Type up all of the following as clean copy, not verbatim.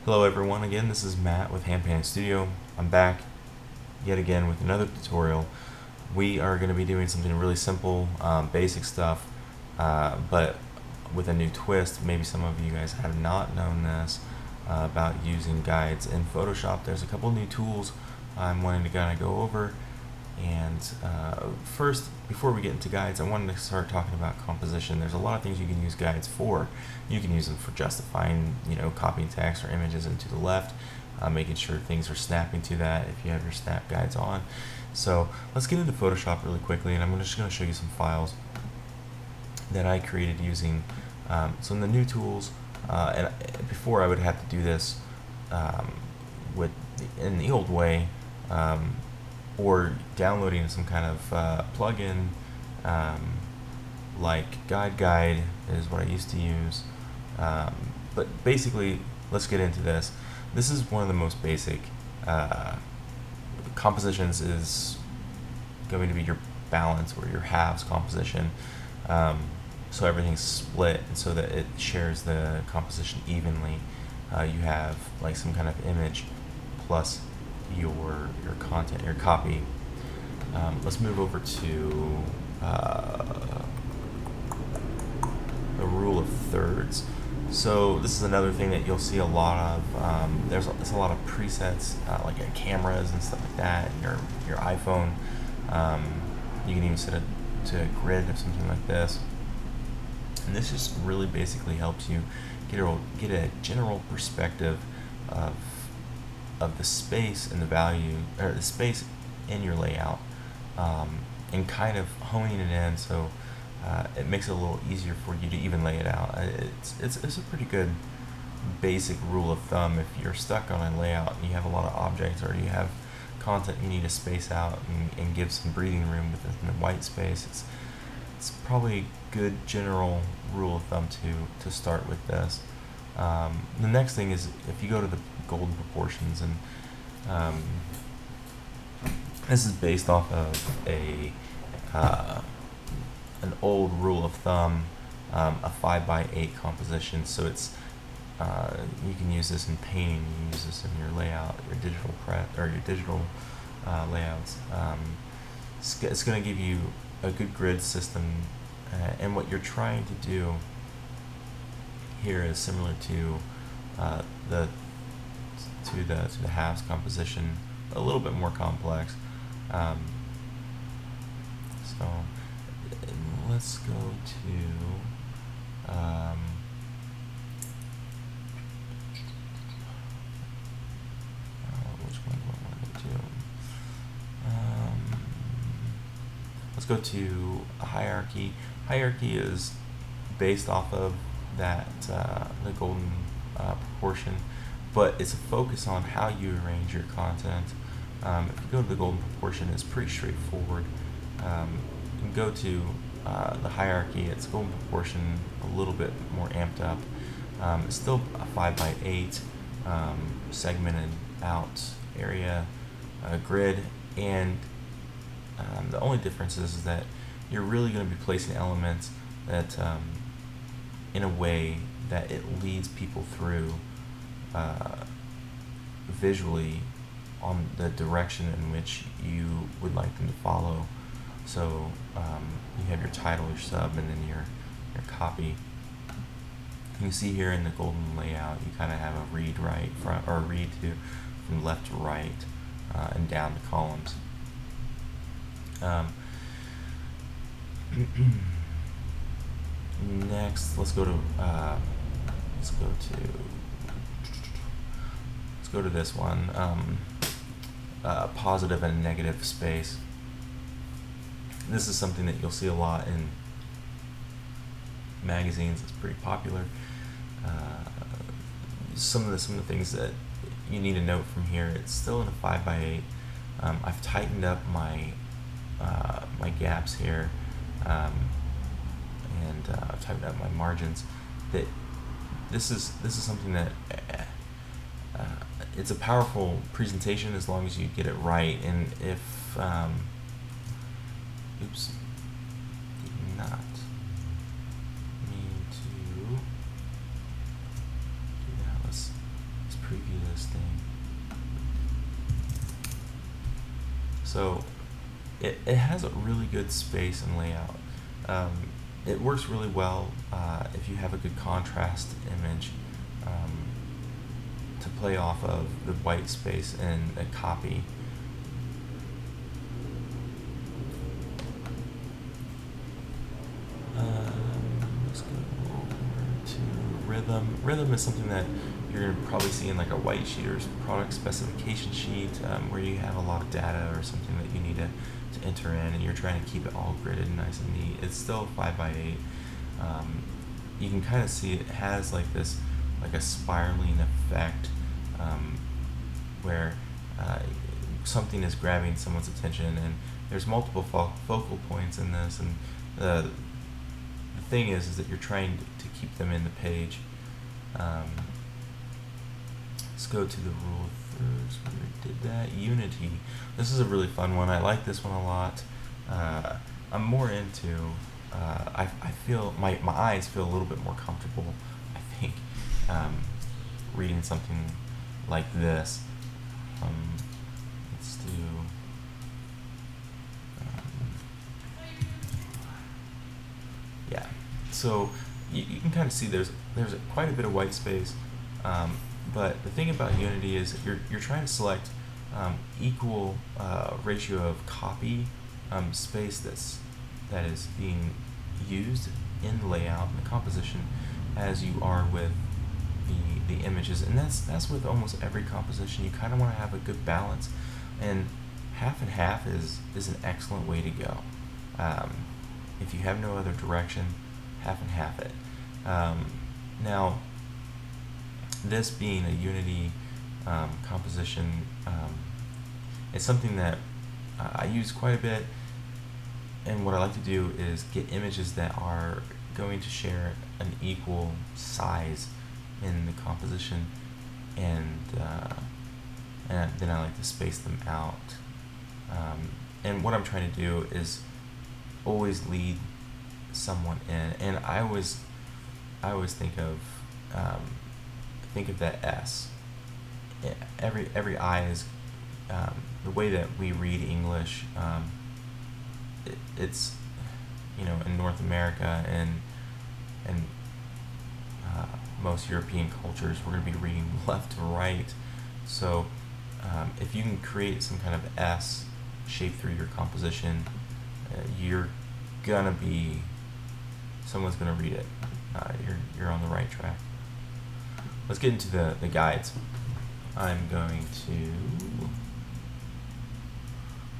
Hello everyone, again this is Matt with Hand Painting Studio. I'm back yet again with another tutorial. We are going to be doing something really simple, basic stuff, but with a new twist. Maybe some of you guys have not known this about using guides in Photoshop. There's a couple new tools I'm wanting to kind of go over. And first, before we get into guides, I wanted to start talking about composition. There's a lot of things you can use guides for. You can use them for justifying, copying text or images into the left, making sure things are snapping to that if you have your snap guides on. So let's get into Photoshop really quickly, and I'm just going to show you some files that I created using some of the new tools. And before I would have to do this in the old way. Or downloading some kind of plugin like Guide is what I used to use. But basically, let's get into this. This is one of the most basic compositions. Is going to be your balance or your halves composition. So everything's split and so that it shares the composition evenly. You have like some kind of image plus your content, your copy. Let's move over to the rule of thirds. So this is another thing that you'll see a lot of. There's a lot of presets like cameras and stuff like that. Your iPhone. You can even set it to a grid or something like this. And this just really basically helps you get a general perspective of the space and the value, or the space in your layout, and kind of honing it in so it makes it a little easier for you to even lay it out. It's a pretty good basic rule of thumb. If you're stuck on a layout and you have a lot of objects, or you have content you need to space out and give some breathing room within the white space, it's probably a good general rule of thumb to start with this. The next thing is if you go to the golden proportions, and this is based off of an old rule of thumb, a 5x8 composition. So it's you can use this in painting, you can use this in your layout, your digital prep or your digital layouts. It's going to give you a good grid system, and what you're trying to do here is similar to the halves composition, a little bit more complex. So let's go to which one do I want to do? Let's go to a hierarchy. Hierarchy is based off of that the golden proportion, but it's a focus on how you arrange your content. If you go to the golden proportion, it's pretty straightforward. You can go to the hierarchy. It's golden proportion, a little bit more amped up. It's still a 5x8 segmented out area grid, and the only difference is that you're really going to be placing elements that in a way that it leads people through visually on the direction in which you would like them to follow. So you have your title, your sub, and then your copy. You can see here in the golden layout, you kind of have a read right front, or read to from left to right, and down the columns. Next, let's go to this one. Positive and negative space. This is something that you'll see a lot in magazines. It's pretty popular. Some of the things that you need to note from here. It's still in a 5x8. I've tightened up my my gaps here, and tightened up my margins. That this is something that it's a powerful presentation as long as you get it right. And if oops, did not mean to do that. Let's preview So it has a really good space and layout. Um, it works really well if you have a good contrast image um, to play off of the white space in a copy. Let's go over to rhythm. Rhythm is something that you're going to probably see in like a white sheet or product specification sheet where you have a lot of data or something that you need to enter in, and you're trying to keep it all gridded and nice and neat. It's still 5x8. You can kind of see it has like this, like a spiraling effect where something is grabbing someone's attention, and there's multiple focal points in this, and the thing is that you're trying to keep them in the page. Let's go to the rule of thirds where we did that. Unity. This is a really fun one. I like this one a lot. I'm more into, I feel, my eyes feel a little bit more comfortable, I think, reading something like this. Let's do, yeah. So you can kind of see there's quite a bit of white space, but the thing about Unity is you're trying to select equal ratio of copy space that is being used in the layout and the composition as you are with the images, and that's with almost every composition. You kind of want to have a good balance, and half is an excellent way to go. If you have no other direction, half it. Now, this being a Unity composition, it's something that I use quite a bit, and what I like to do is get images that are going to share an equal size in the composition, and then I like to space them out. And what I'm trying to do is always lead someone in, and I always think of that S. Every I is the way that we read English. It's in North America and most European cultures, we're going to be reading left to right. So if you can create some kind of S shape through your composition, someone's gonna read it. You're on the right track. Let's get into the guides. I'm going to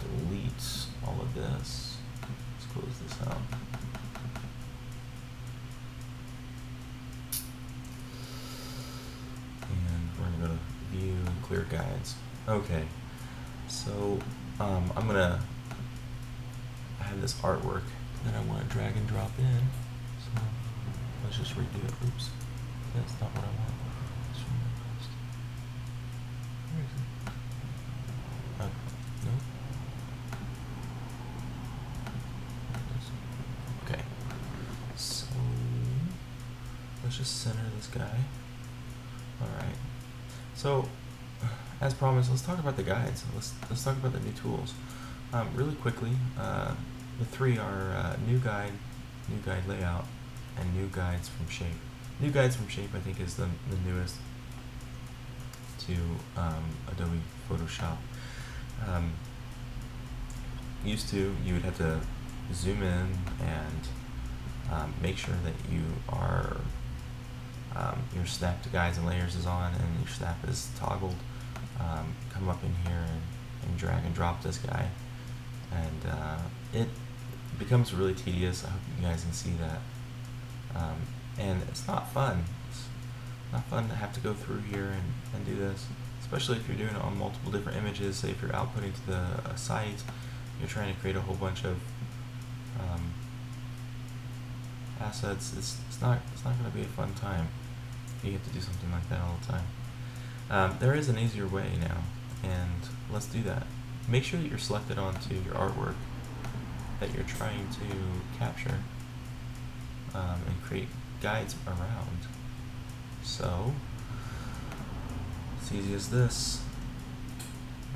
delete all of this. Let's close this out. And we're gonna go to view and clear guides. Okay, so I have this artwork that I want to drag and drop in. So let's just redo it. Oops, that's not what I want. Where is it? No. Okay. So let's just center this guy. All right. So, as promised, let's talk about the guides. Let's talk about the new tools. Really quickly, the three are new guide layout, and new guides from shape. New guides from shape, I think, is the newest to Adobe Photoshop. Used to, you would have to zoom in and make sure that you are your snap to guides and layers is on and your snap is toggled. Come up in here and drag and drop this guy, and it becomes really tedious. I hope you guys can see that, and it's not fun. It's not fun to have to go through here and do this, especially if you're doing it on multiple different images. Say if you're outputting to the site, you're trying to create a whole bunch of assets. It's not going to be a fun time if you have to do something like that all the time. There is an easier way now, and let's do that. Make sure that you're selected onto your artwork that you're trying to capture and create guides around. So, it's easy as this.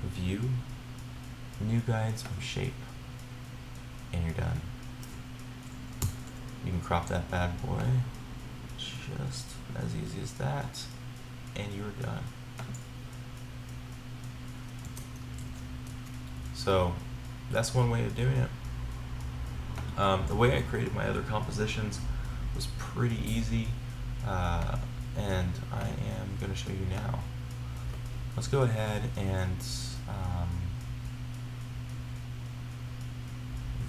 View, new guides from shape, and you're done. You can crop that bad boy, just as easy as that, and you're done. So that's one way of doing it. The way I created my other compositions was pretty easy, and I am going to show you now. Let's go ahead and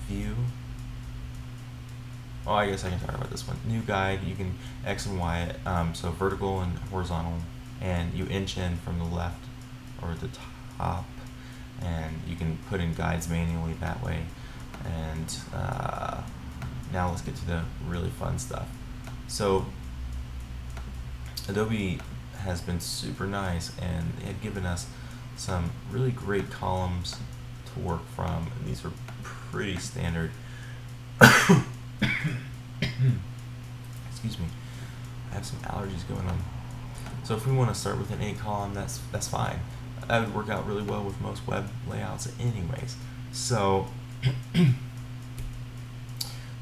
view. Oh, I guess I can talk about this one. New guide, you can X and Y it, so vertical and horizontal, and you inch in from the left or the top, and you can put in guides manually that way. And now let's get to the really fun stuff. So Adobe has been super nice, and they had given us some really great columns to work from, and these are pretty standard. Excuse me, I have some allergies going on. So if we want to start with an 8 column, that's fine. That would work out really well with most web layouts anyways. So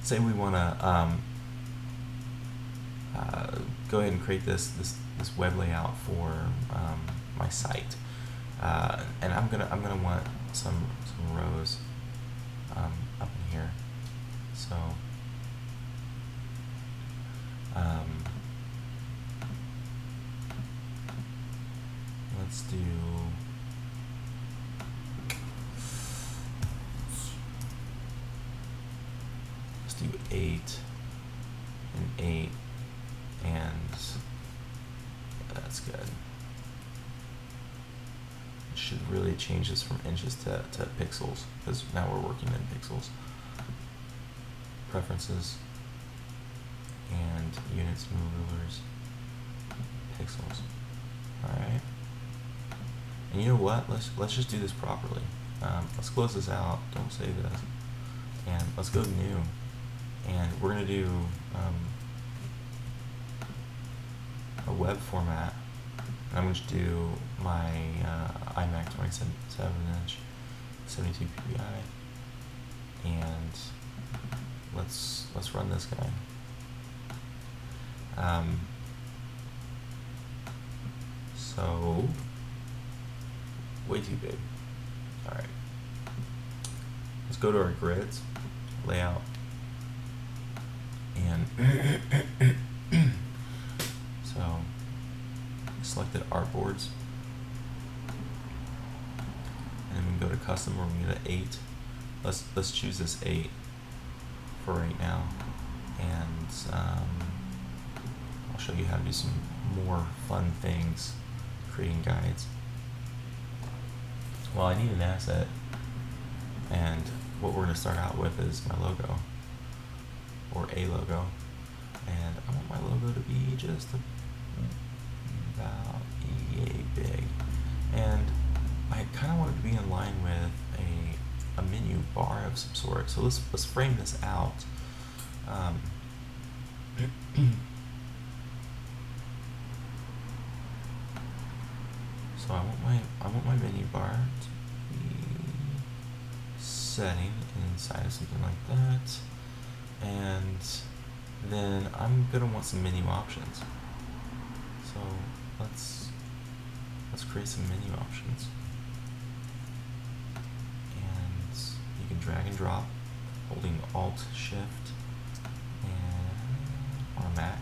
say we want to go ahead and create this web layout for my site, and I'm gonna want some rows up in here. So let's do let's do 8 and 8, and that's good. It should really change this from inches to pixels, because now we're working in pixels. Preferences and units, move rulers, pixels. Alright. And you know what? Let's just do this properly. Let's close this out. Don't save this. And let's go to new. And we're gonna do a web format. And I'm going to do my iMac 27-inch 72 ppi, and let's run this guy. So way too big. All right, let's go to our grids, layout, and so selected artboards, and then we can go to custom, where we can get an 8. Let's choose this 8 for right now, and I'll show you how to do some more fun things creating guides. Well, I need an asset, and what we're going to start out with is my logo, or a logo, and I want my logo to be just about yay big, and I kind of want it to be in line with a menu bar of some sort. So let's frame this out. So I want my menu bar to be setting inside of something like that, and then I'm gonna want some menu options. So let's create some menu options, and you can drag and drop holding Alt Shift and on a Mac.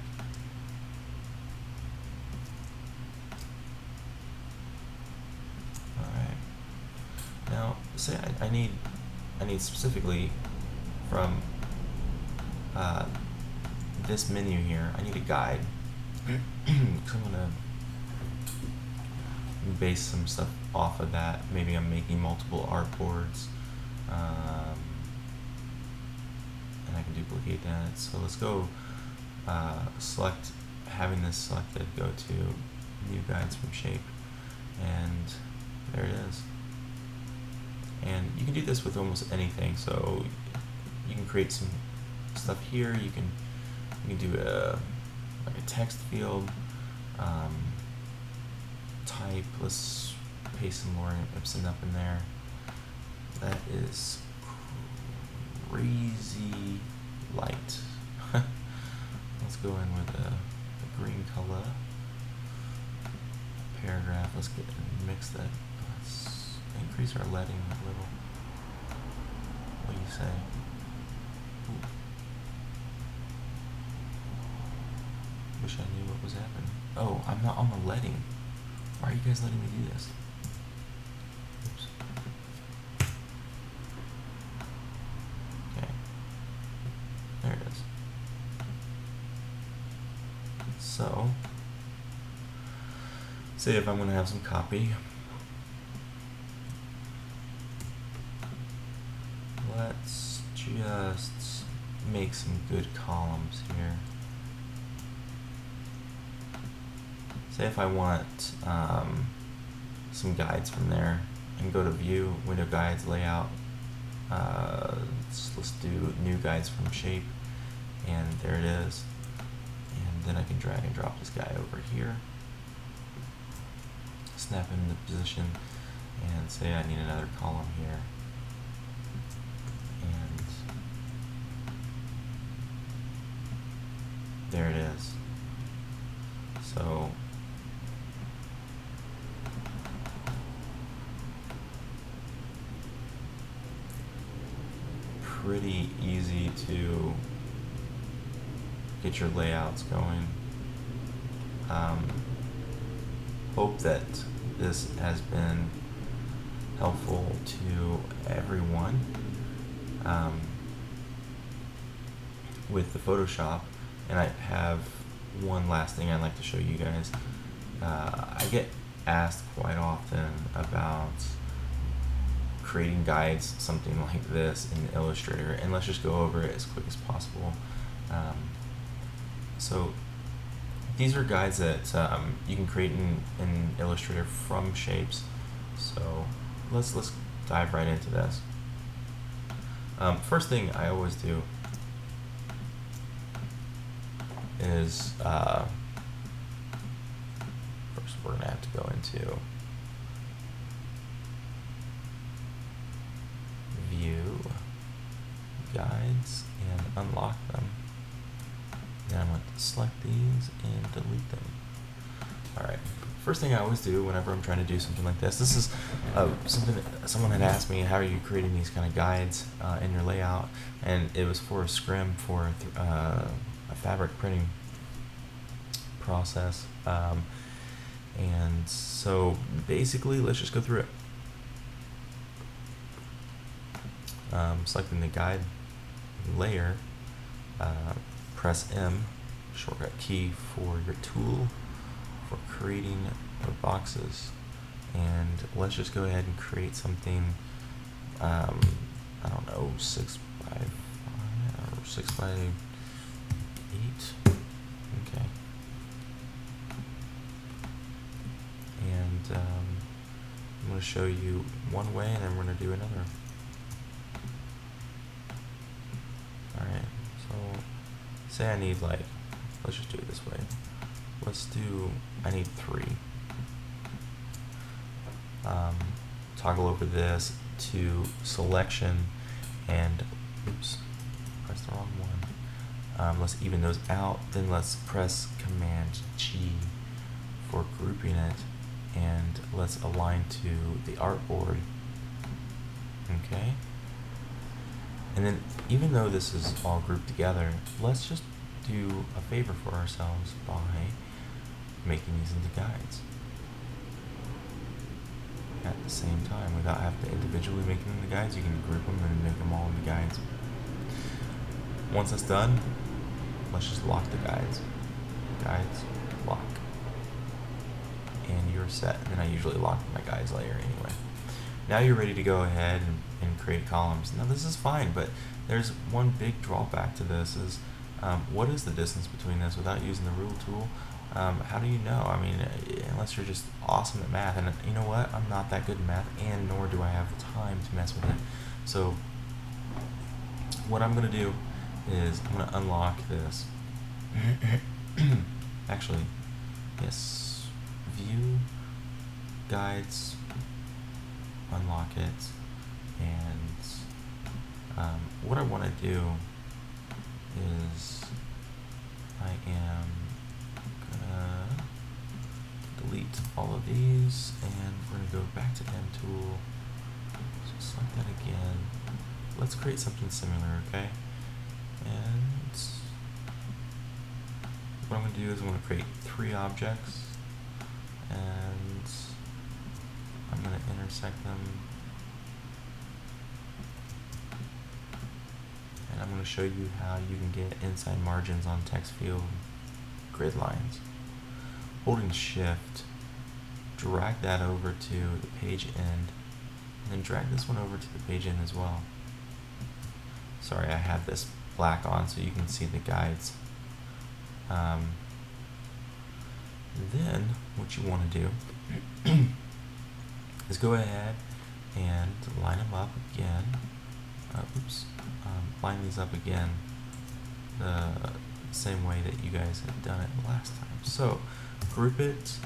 All right. Now, say I need specifically from this menu here, I need a guide. Because I'm gonna base some stuff off of that. Maybe I'm making multiple artboards, and I can duplicate that. So let's go select, having this selected, go to new guides from shape, and there it is. And you can do this with almost anything. So you can create some stuff here. You can do like a text field, type. Let's paste some more Epson up in there, That is crazy light. Let's go in with a green color. Paragraph. Let's mix that. Let's increase our leading a little. What do you say? Ooh. Wish I knew what was happening. Oh, I'm not on the leading. Why are you guys letting me do this? Oops. Okay. There it is. So, say if I'm going to have some copy, let's just make some good columns here. Say if I want some guides from there, and go to View, Window Guides, Layout. Let's do New Guides from Shape, and there it is. And then I can drag and drop this guy over here, snap in the position, and say I need another column here. And there it is. So pretty easy to get your layouts going. Hope that this has been helpful to everyone with the Photoshop. And I have one last thing I'd like to show you guys. I get asked quite often about creating guides, something like this in Illustrator, and let's just go over it as quick as possible. So these are guides that you can create in Illustrator from shapes. So let's dive right into this. First thing I always do is first we're gonna have to go into View, Guides, and unlock them. Then I'm going to select these and delete them. Alright, first thing I always do whenever I'm trying to do something like this is something that someone had asked me, how are you creating these kind of guides in your layout? And it was for a scrim for a fabric printing process. And so basically, let's just go through it. Selecting the guide layer, press M, shortcut key for your tool for creating your boxes, and let's just go ahead and create something. I don't know, 6 by 5 or 6 by 8. Okay. And I'm going to show you one way, and then we're going to do another. Alright, so say I need, like, let's just do it this way. I need 3. Toggle over this to selection, and oops, press the wrong one. Let's even those out, then let's press Command G for grouping it, and let's align to the artboard. Okay. And then, even though this is all grouped together, let's just do a favor for ourselves by making these into guides at the same time. Without having to individually make them into guides, you can group them and make them all into guides. Once that's done, let's just lock the guides. Guides, lock. And you're set. And then I usually lock my guides layer anyway. Now you're ready to go ahead and create columns. Now this is fine, but there's one big drawback to this is what is the distance between this without using the rule tool? How do you know? I mean, unless you're just awesome at math, and you know what? I'm not that good at math, and nor do I have the time to mess with it. So what I'm going to do is I'm going to unlock this. Actually, yes, View, Guides, unlock it, And what I want to do is I am gonna delete all of these, and we're gonna go back to M tool. So select that again. Let's create something similar, okay? And what I'm gonna do is I'm gonna create 3 objects, and I'm gonna intersect them. And I'm going to show you how you can get inside margins on text field grid lines. Holding shift, drag that over to the page end, and then drag this one over to the page end as well. Sorry, I have this black on so you can see the guides. Then what you want to do is go ahead and line them up again. Line these up again the same way that you guys had done it last time. So group it,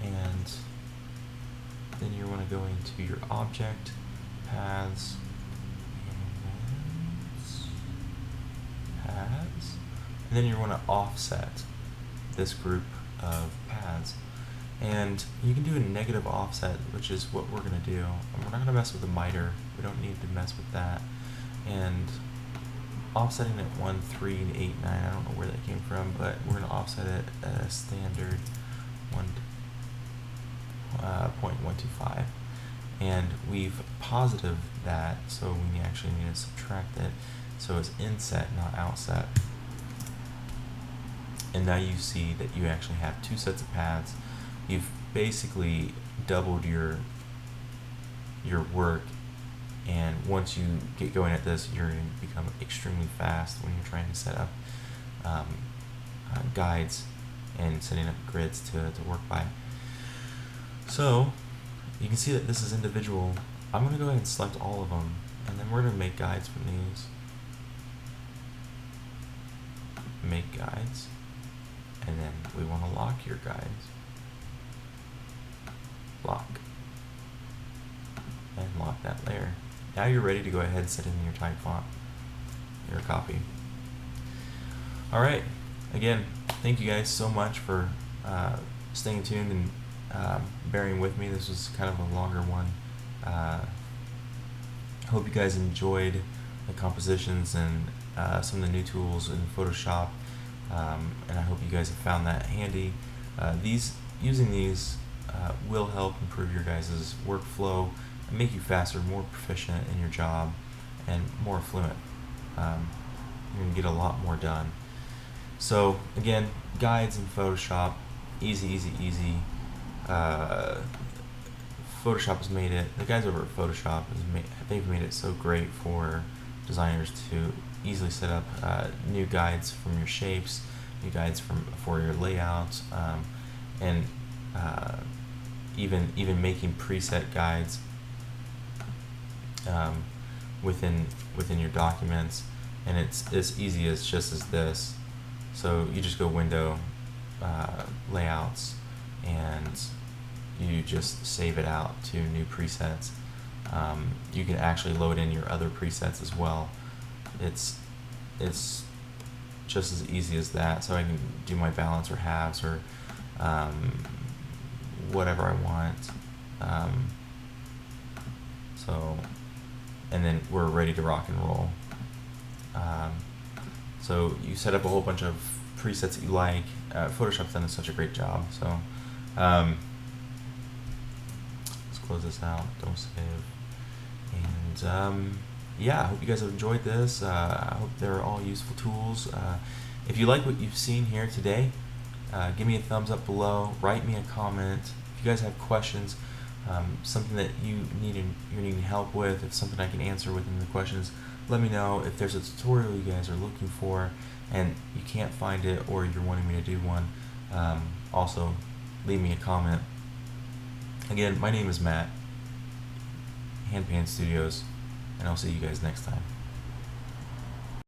and then you want to go into your object, paths, and then you want to offset this group of paths. And you can do a negative offset, which is what we're going to do. And we're not going to mess with the miter. We don't need to mess with that. And offsetting at 1, 3, and 8, 9, I don't know where that came from, but we're going to offset it at a standard 0.125. And we've positive that, so we actually need to subtract it. So it's inset, not outset. And now you see that you actually have 2 sets of paths. You've basically doubled your work, and once you get going at this, you're going to become extremely fast when you're trying to set up guides and setting up grids to work by. So you can see that this is individual. I'm going to go ahead and select all of them, and then we're going to make guides from these. Make guides, and then we want to lock your guides. Lock, and lock that layer. Now you're ready to go ahead and set in your type font, your copy. Alright, again, thank you guys so much for staying tuned and bearing with me. This was kind of a longer one. Hope you guys enjoyed the compositions and some of the new tools in Photoshop, and I hope you guys have found that handy. Using these will help improve your guys' workflow and make you faster, more proficient in your job, and more fluent. You're going to get a lot more done. So again, guides in Photoshop, easy, easy, easy. Photoshop has made it, the guys over at Photoshop, they've made it so great for designers to easily set up new guides from your shapes, new guides for your layouts, and even making preset guides within your documents. And it's as easy as just as this. So you just go Window, Layouts, and you just save it out to new presets. You can actually load in your other presets as well. It's just as easy as that. So I can do my balance or halves or whatever I want. And then we're ready to rock and roll. So you set up a whole bunch of presets that you like. Photoshop's done such a great job. So let's close this out. Don't save. And yeah, I hope you guys have enjoyed this. I hope they're all useful tools. If you like what you've seen here today, give me a thumbs up below. Write me a comment. If you guys have questions, something that you're needing help with, if something I can answer within the questions, let me know. If there's a tutorial you guys are looking for and you can't find it, or you're wanting me to do one, also leave me a comment. Again, my name is Matt, Handpan Studios, and I'll see you guys next time.